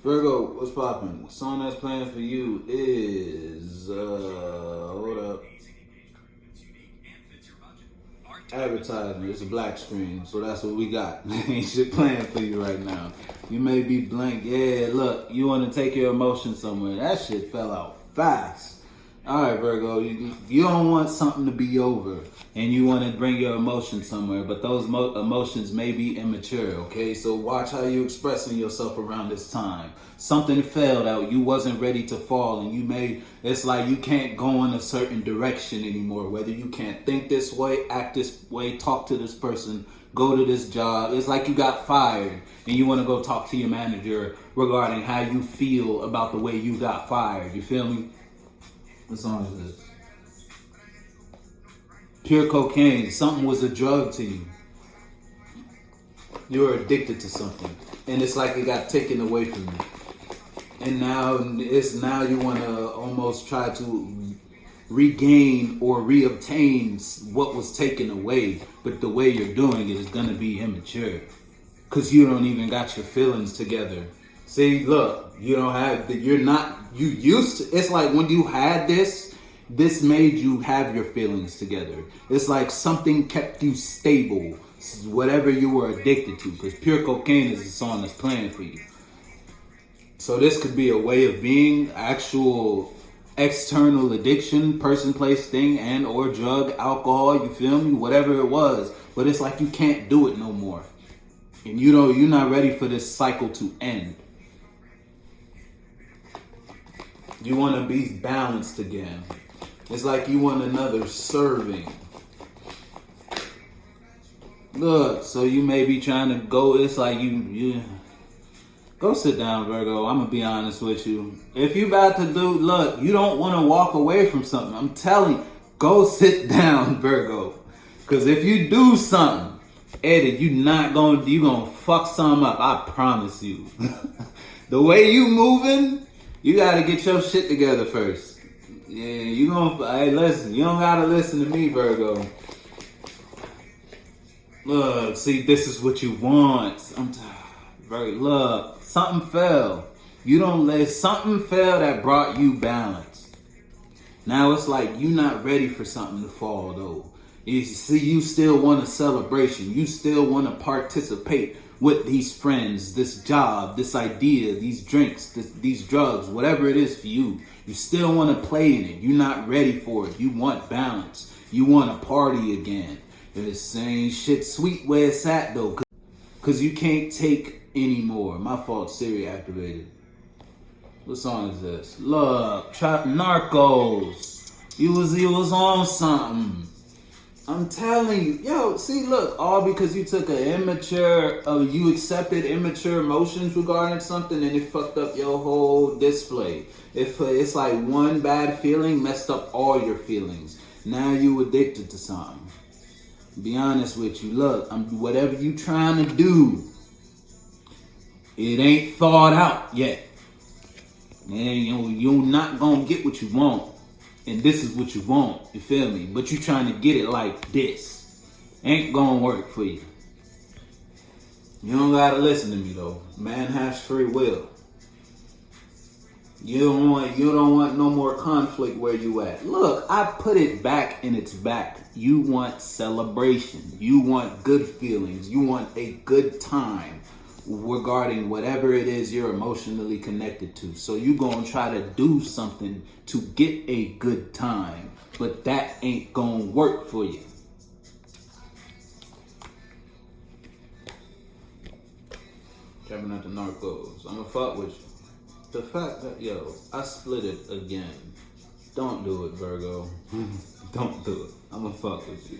Virgo, what's poppin'? The song that's playing for you is hold up. Advertisement. It's a black screen, so that's what we got. Ain't shit playing for you right now. You may be blank. Yeah, look, you want to take your emotions somewhere. That shit fell out fast. All right, Virgo, you don't want something to be over, and you want to bring your emotions somewhere, but those emotions may be immature, okay? So watch how you expressing yourself around this time. Something failed out, you wasn't ready to fall, and it's like you can't go in a certain direction anymore, whether you can't think this way, act this way, talk to this person, go to this job. It's like you got fired, and you want to go talk to your manager regarding how you feel about the way you got fired, you feel me? What song is this? Pure cocaine. Something was a drug to you. You were addicted to something. And it's like it got taken away from you. And now you want to almost try to regain or reobtain what was taken away. But the way you're doing it is going to be immature. Because you don't even got your feelings together. See, look, you used to, it's like when you had this made you have your feelings together. It's like something kept you stable, whatever you were addicted to, because pure cocaine is the song that's playing for you. So this could be a way of being, actual external addiction, person, place, thing, and or drug, alcohol, you feel me? Whatever it was. But it's like you can't do it no more. And you're not ready for this cycle to end. You want to be balanced again. It's like you want another serving. Look, so you may be trying to go, it's like you go sit down, Virgo. I'm going to be honest with you. If you about to look, you don't want to walk away from something. I'm telling you, go sit down, Virgo. Because if you do something, Eddie, you going to fuck something up. I promise you. The way you moving, you gotta get your shit together first. Yeah, hey, listen, you don't gotta listen to me, Virgo. Look, see, this is what you want. Look, something fell. Something fell that brought you balance. Now it's like you not ready for something to fall, though. You see, you still want a celebration. You still want to participate with these friends, this job, this idea, these drinks, these drugs, whatever it is for you. You still want to play in it. You're not ready for it. You want balance. You want to party again. It's saying shit sweet where it's at, though. Because you can't take anymore. My fault, Siri activated. What song is this? Look, Narcos. You was on something. I'm telling you, yo, see, look, all because you took you accepted immature emotions regarding something and it fucked up your whole display. It's like one bad feeling messed up all your feelings. Now you addicted to something. Be honest with you, look, whatever you trying to do, it ain't thought out yet. And you're not gonna get what you want. And this is what you want, you feel me? But you trying to get it like this. Ain't gonna work for you. You don't gotta listen to me though. Man has free will. You don't want no more conflict where you at. Look, I put it back in its back. You want celebration. You want good feelings. You want a good time regarding whatever it is you're emotionally connected to. So you gonna try to do something to get a good time, but that ain't gonna work for you. Trapping at the Narcos. I'ma fuck with you. The fact that, I split it again. Don't do it, Virgo. Don't do it. I'ma fuck with you.